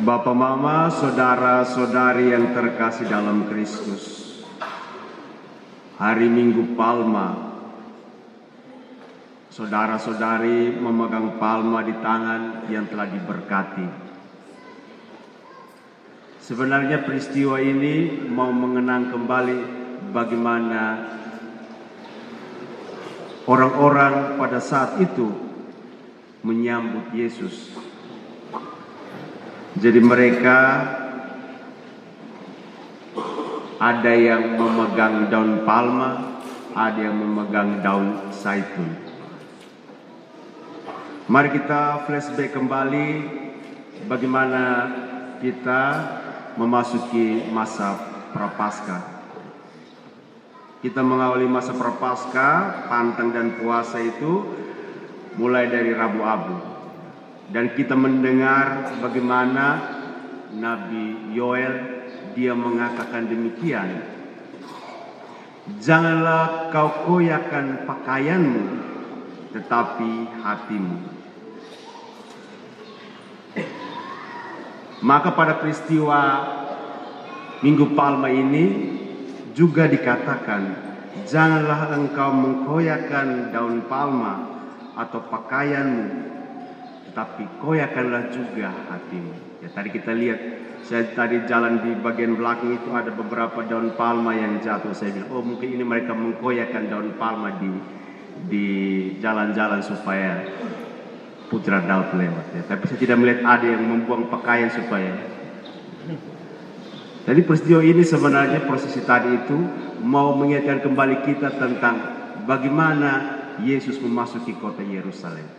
Bapak, Mama, saudara-saudari yang terkasih dalam Kristus, hari Minggu Palma, saudara-saudari memegang palma di tangan yang telah diberkati. Sebenarnya peristiwa ini mau mengenang kembali bagaimana orang-orang pada saat itu menyambut Yesus. Jadi mereka ada yang memegang daun palma, ada yang memegang daun zaitun. Mari kita flashback kembali bagaimana kita memasuki masa Prapaskah. Kita mengawali masa Prapaskah, pantang dan puasa itu mulai dari Rabu Abu. Dan kita mendengar bagaimana Nabi Yoel dia mengatakan demikian. Janganlah kau koyakan pakaianmu, tetapi hatimu. Maka pada peristiwa Minggu Palma ini juga dikatakan, janganlah engkau mengkoyakan daun palma atau pakaianmu, tetapi koyakanlah juga hatimu. Ya, tadi kita lihat, saya tadi jalan di bagian belakang itu ada beberapa daun palma yang jatuh. Saya bilang, oh mungkin ini mereka mengkoyakan daun palma di jalan-jalan supaya Putra Daud lewat. Ya. Tapi saya tidak melihat ada yang membuang pakaian supaya. Jadi peristiwa ini sebenarnya prosesi tadi itu mau mengingatkan kembali kita tentang bagaimana Yesus memasuki kota Yerusalem.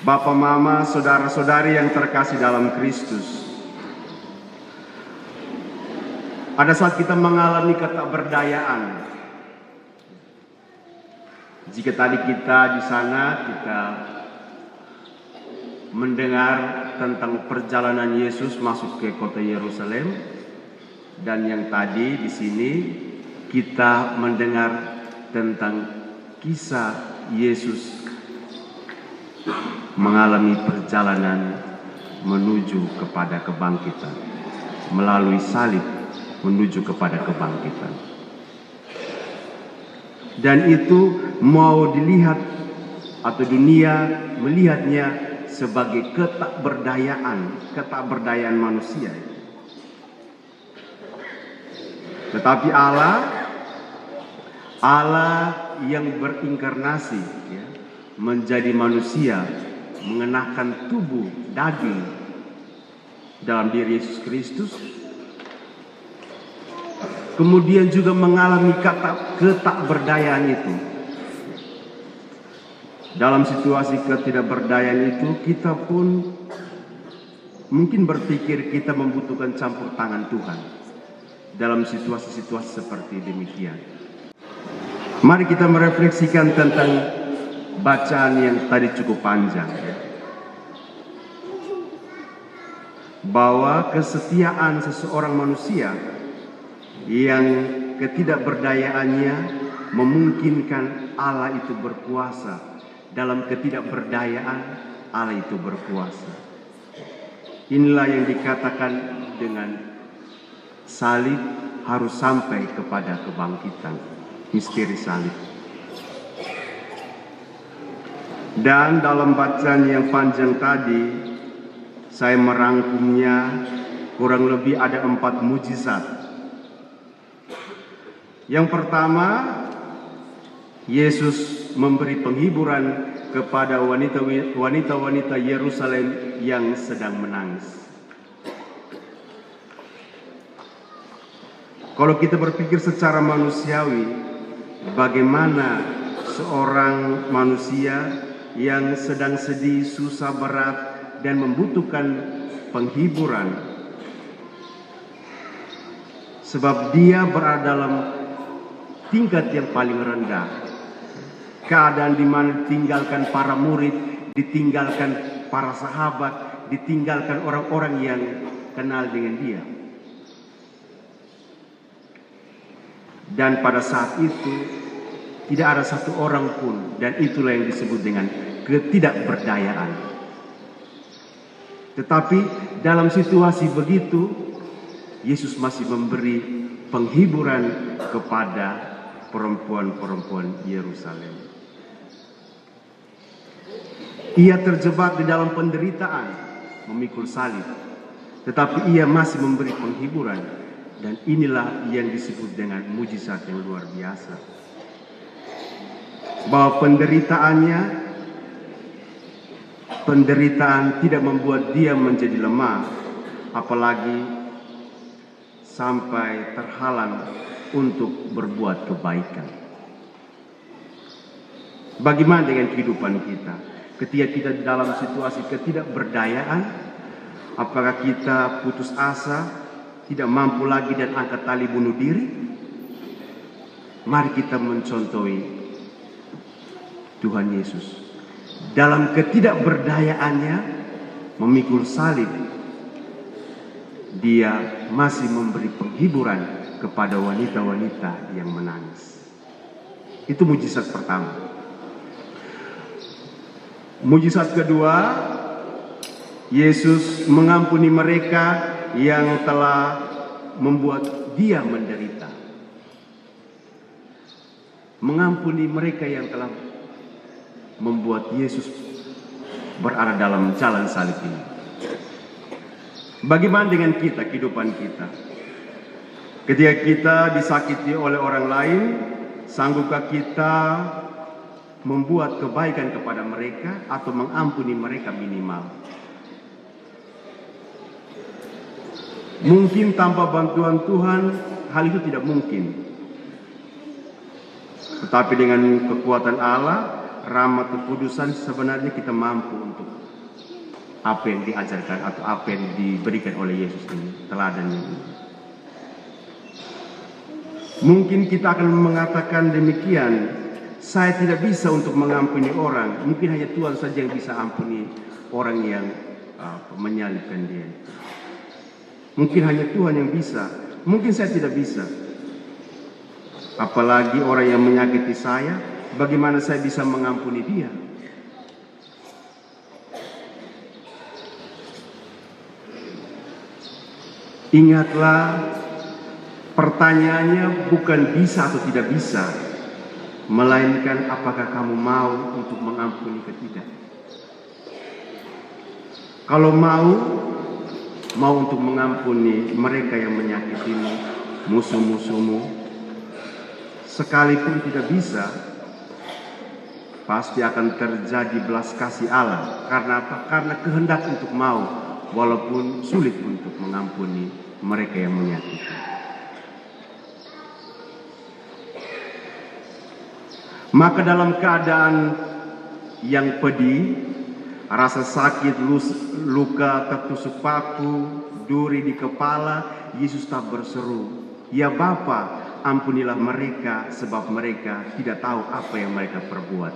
Bapak, Mama, saudara-saudari yang terkasih dalam Kristus, pada saat kita mengalami ketakberdayaan, jika tadi kita di sana kita mendengar tentang perjalanan Yesus masuk ke kota Yerusalem, dan yang tadi di sini kita mendengar tentang kisah Yesus mengalami perjalanan menuju kepada kebangkitan, melalui salib menuju kepada kebangkitan. Dan itu mau dilihat atau dunia melihatnya sebagai ketakberdayaan manusia. Tetapi Allah yang berinkarnasi, ya, menjadi manusia, mengenakan tubuh daging dalam diri Yesus Kristus, kemudian juga mengalami ketakberdayaan itu. Dalam situasi ketidakberdayaan itu, kita pun mungkin berpikir kita membutuhkan campur tangan Tuhan dalam situasi-situasi seperti demikian. Mari kita merefleksikan tentang bacaan yang tadi cukup panjang, ya. Bahwa kesetiaan seseorang manusia yang ketidakberdayaannya memungkinkan Allah itu berkuasa. Dalam ketidakberdayaan Allah itu berkuasa. Inilah yang dikatakan dengan salib harus sampai kepada kebangkitan, misteri salib. Dan dalam bacaan yang panjang tadi, saya merangkumnya kurang lebih ada 4 mujizat. Yang pertama, Yesus memberi penghiburan kepada wanita-wanita Yerusalem yang sedang menangis. Kalau kita berpikir secara manusiawi, bagaimana seorang manusia yang sedang sedih, susah, berat, dan membutuhkan penghiburan, sebab dia berada dalam tingkat yang paling rendah. Keadaan di mana ditinggalkan para murid, ditinggalkan para sahabat, ditinggalkan orang-orang yang kenal dengan dia. Dan pada saat itu tidak ada satu orang pun, dan itulah yang disebut dengan ketidakberdayaan. Tetapi dalam situasi begitu, Yesus masih memberi penghiburan kepada perempuan-perempuan Yerusalem. Ia terjebak di dalam penderitaan, memikul salib, tetapi ia masih memberi penghiburan, dan inilah yang disebut dengan mujizat yang luar biasa. Bahwa penderitaan tidak membuat dia menjadi lemah, apalagi sampai terhalang untuk berbuat kebaikan. Bagaimana dengan kehidupan kita? Ketika kita dalam situasi ketidakberdayaan, apakah kita putus asa, tidak mampu lagi dan angkat tali bunuh diri? Mari kita mencontohi Tuhan Yesus. Dalam ketidakberdayaannya memikul salib, dia masih memberi penghiburan kepada wanita-wanita yang menangis. Itu mujizat pertama. Mujizat kedua, Yesus mengampuni mereka yang telah membuat dia menderita. Mengampuni mereka yang telah membuat Yesus berada dalam jalan salib ini. Bagaimana dengan kita, kehidupan kita? Ketika kita disakiti oleh orang lain, sanggupkah kita membuat kebaikan kepada mereka atau mengampuni mereka minimal? Mungkin tanpa bantuan Tuhan, hal itu tidak mungkin. Tetapi dengan kekuatan Allah, rahmat kekudusan, sebenarnya kita mampu untuk apa yang diajarkan atau apa yang diberikan oleh Yesus ini, teladannya ini. Mungkin kita akan mengatakan demikian, saya tidak bisa untuk mengampuni orang, mungkin hanya Tuhan saja yang bisa ampuni orang yang menyalibkan dia. Mungkin hanya Tuhan yang bisa, mungkin saya tidak bisa. Apalagi orang yang menyakiti saya, bagaimana saya bisa mengampuni dia? Ingatlah, pertanyaannya bukan bisa atau tidak bisa, melainkan apakah kamu mau untuk mengampuni atau tidak. Kalau mau untuk mengampuni mereka yang menyakitimu, musuh-musuhmu, sekalipun tidak bisa, pasti akan terjadi belas kasih Allah. Karena apa? Karena kehendak untuk mau, walaupun sulit untuk mengampuni mereka yang menyakiti. Maka dalam keadaan yang pedih, rasa sakit, luka, tertusuk paku, duri di kepala, Yesus tak berseru, "Ya Bapa, ampunilah mereka, sebab mereka tidak tahu apa yang mereka perbuat."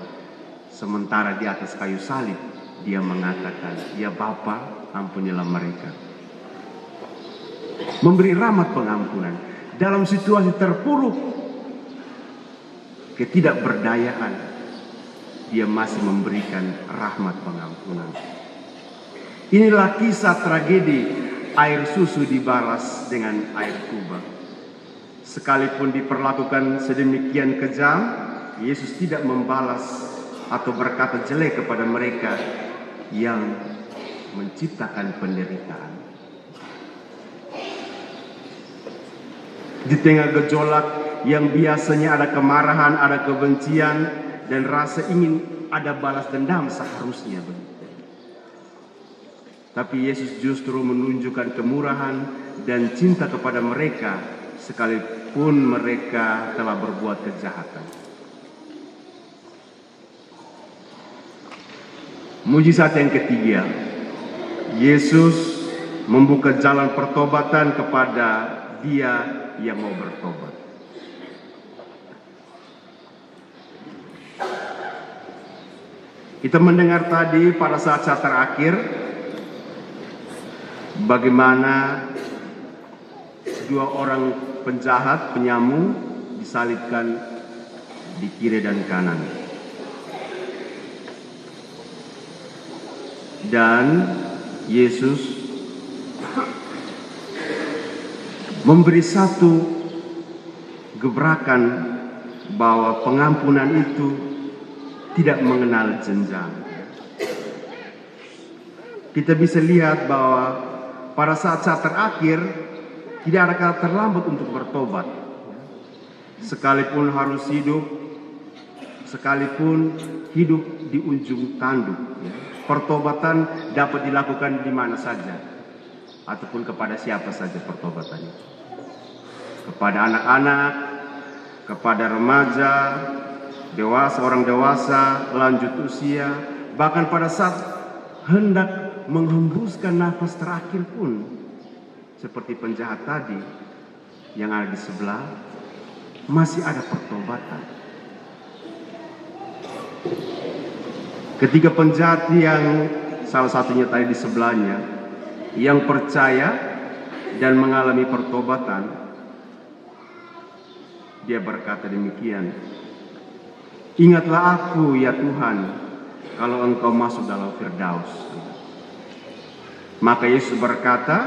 Sementara di atas kayu salib, dia mengatakan, "Ya Bapa, ampunilah mereka." Memberi rahmat pengampunan dalam situasi terpuruk, ketidakberdayaan, dia masih memberikan rahmat pengampunan. Inilah kisah tragedi air susu dibalas dengan air tuba. Sekalipun diperlakukan sedemikian kejam, Yesus tidak membalas atau berkata jelek kepada mereka yang menciptakan penderitaan. Di tengah gejolak yang biasanya ada kemarahan, ada kebencian, dan rasa ingin ada balas dendam seharusnya begitu. Tapi Yesus justru menunjukkan kemurahan dan cinta kepada mereka sekalipun mereka telah berbuat kejahatan. Mujizat yang ketiga, Yesus membuka jalan pertobatan kepada dia yang mau bertobat. Kita mendengar tadi pada saat-saat terakhir bagaimana dua orang penjahat, penyamu disalibkan di kiri dan kanan. Dan Yesus memberi satu gebrakan bahwa pengampunan itu tidak mengenal jenjang. Kita bisa lihat bahwa pada saat-saat terakhir tidak ada kata terlambat untuk bertobat. Sekalipun harus hidup, sekalipun hidup di ujung tanduk, pertobatan dapat dilakukan di mana saja, ataupun kepada siapa saja pertobatan itu. Kepada anak-anak, kepada remaja, dewasa, orang dewasa, lanjut usia, bahkan pada saat hendak menghembuskan nafas terakhir pun, seperti penjahat tadi yang ada di sebelah, masih ada pertobatan. Ketika penjahat yang salah satunya tadi di sebelahnya, yang percaya dan mengalami pertobatan, dia berkata demikian, "Ingatlah aku ya Tuhan, kalau Engkau masuk dalam Firdaus." Maka Yesus berkata,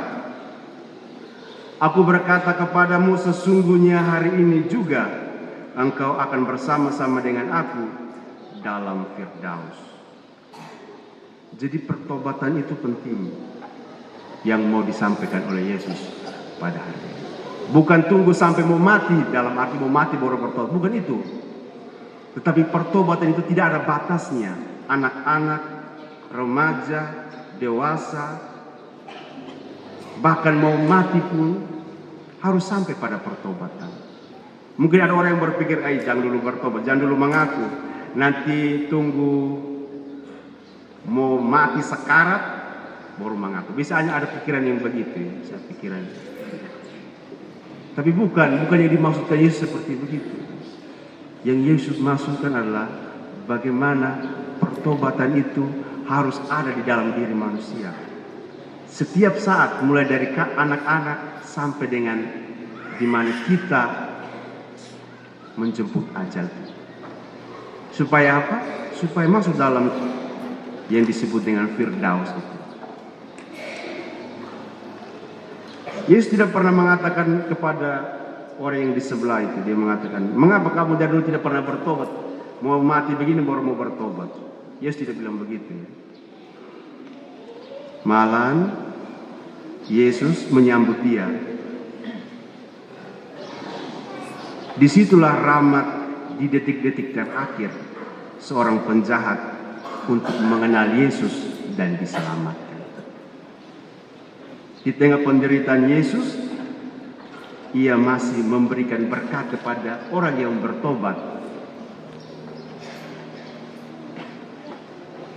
"Aku berkata kepadamu, sesungguhnya hari ini juga engkau akan bersama-sama dengan aku dalam Firdaus." Jadi pertobatan itu penting yang mau disampaikan oleh Yesus pada hari ini. Bukan tunggu sampai mau mati, dalam arti mau mati baru bertobat, bukan itu. Tetapi pertobatan itu tidak ada batasnya. Anak-anak, remaja, dewasa, bahkan mau mati pun harus sampai pada pertobatan. Mungkin ada orang yang berpikir, jangan dulu bertobat, jangan dulu mengaku, nanti tunggu mau mati sekarat baru mengaku. Biasanya ada pikiran yang begitu, saya pikiran. Tapi bukan yang dimaksudkan Yesus seperti begitu. Yang Yesus maksudkan adalah bagaimana pertobatan itu harus ada di dalam diri manusia. Setiap saat, mulai dari anak-anak sampai dengan di mana kita menjemput ajal. Supaya apa? Supaya masuk dalam yang disebut dengan Firdaus itu. Yesus tidak pernah mengatakan kepada orang yang di sebelah itu, dia mengatakan, "Mengapa kamu dari dulu tidak pernah bertobat? Mau mati begini baru mau bertobat." Yesus tidak bilang begitu. Malahan Yesus menyambut dia. Disitulah rahmat di detik-detik terakhir seorang penjahat untuk mengenal Yesus dan diselamatkan. Di tengah penderitaan Yesus, ia masih memberikan berkat kepada orang yang bertobat.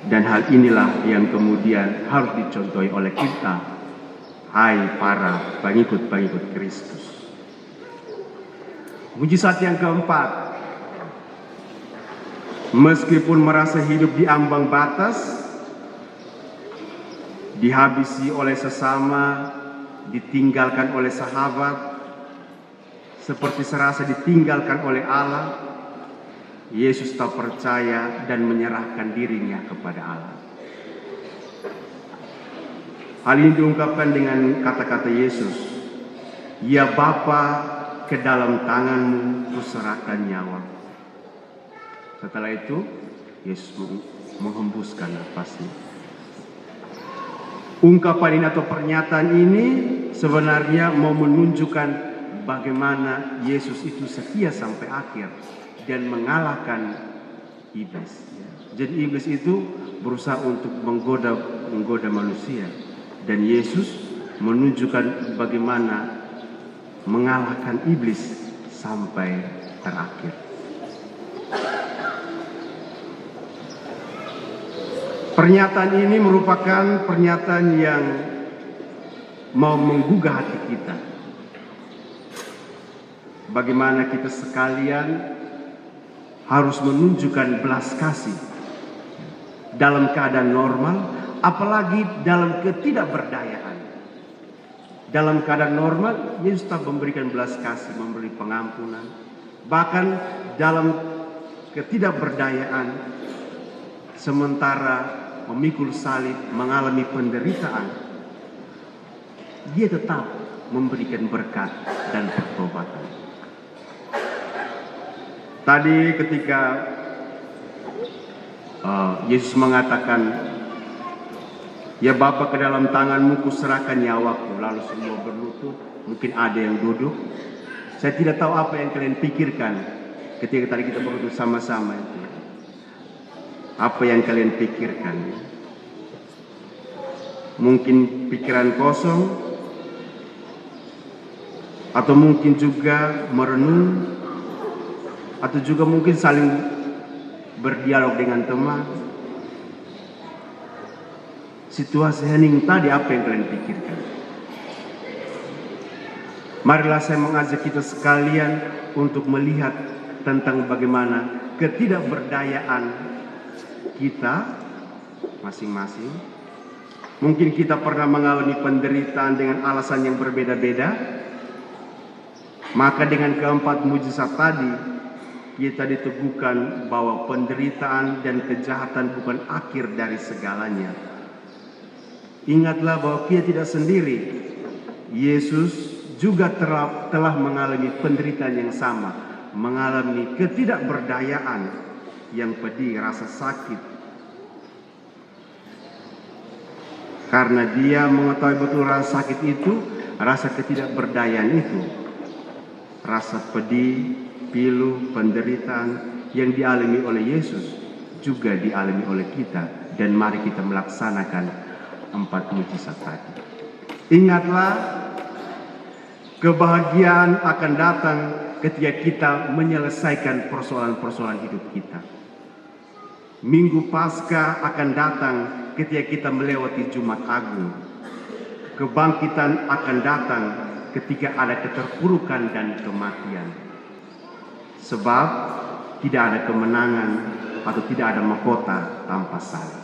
Dan hal inilah yang kemudian harus dicontohi oleh kita, hai para pengikut-pengikut Kristus. Mujizat yang keempat, meskipun merasa hidup di ambang batas, dihabisi oleh sesama, ditinggalkan oleh sahabat, seperti serasa ditinggalkan oleh Allah, Yesus tak percaya dan menyerahkan dirinya kepada Allah. Hal ini diungkapkan dengan kata-kata Yesus, "Ya Bapa, ke dalam tanganmu kuserahkan nyawa." Setelah itu, Yesus menghembuskan nafasnya. Ungkapan ini atau pernyataan ini sebenarnya mau menunjukkan bagaimana Yesus itu setia sampai akhir dan mengalahkan iblis. Jadi iblis itu berusaha untuk menggoda manusia, dan Yesus menunjukkan bagaimana mengalahkan iblis sampai terakhir. Pernyataan ini merupakan pernyataan yang mau menggugah hati kita. Bagaimana kita sekalian harus menunjukkan belas kasih dalam keadaan normal, apalagi dalam ketidakberdayaan. Dalam keadaan normal, Yesus tak memberikan belas kasih, memberi pengampunan. Bahkan dalam ketidakberdayaan, sementara memikul salib, mengalami penderitaan, dia tetap memberikan berkat dan pertobatan. Tadi ketika Yesus mengatakan, "Ya Bapa, ke dalam tangan-Mu kuserahkan nyawaku," lalu semua berlutut, mungkin ada yang duduk. Saya tidak tahu apa yang kalian pikirkan ketika tadi kita berlutut sama-sama itu. Apa yang kalian pikirkan? Mungkin pikiran kosong, atau mungkin juga merenung, atau juga mungkin saling berdialog dengan teman. Situasi hening tadi, apa yang kalian pikirkan? Marilah saya mengajak kita sekalian untuk melihat tentang bagaimana ketidakberdayaan kita masing-masing. Mungkin kita pernah mengalami penderitaan dengan alasan yang berbeda-beda. Maka dengan keempat mujizat tadi, kita diteguhkan bahwa penderitaan dan kejahatan bukan akhir dari segalanya. Ingatlah bahwa kita tidak sendiri. Yesus juga telah mengalami penderitaan yang sama, mengalami ketidakberdayaan yang pedih, rasa sakit. Karena dia mengetahui betul rasa sakit itu, rasa ketidakberdayaan itu, rasa pedih, pilu, penderitaan yang dialami oleh Yesus juga dialami oleh kita. Dan mari kita melaksanakan 4 mujizat tadi. Ingatlah, kebahagiaan akan datang ketika kita menyelesaikan persoalan-persoalan hidup kita. Minggu Paskah akan datang ketika kita melewati Jumat Agung. Kebangkitan akan datang ketika ada keterpurukan dan kematian. Sebab tidak ada kemenangan atau tidak ada mahkota tanpa salib.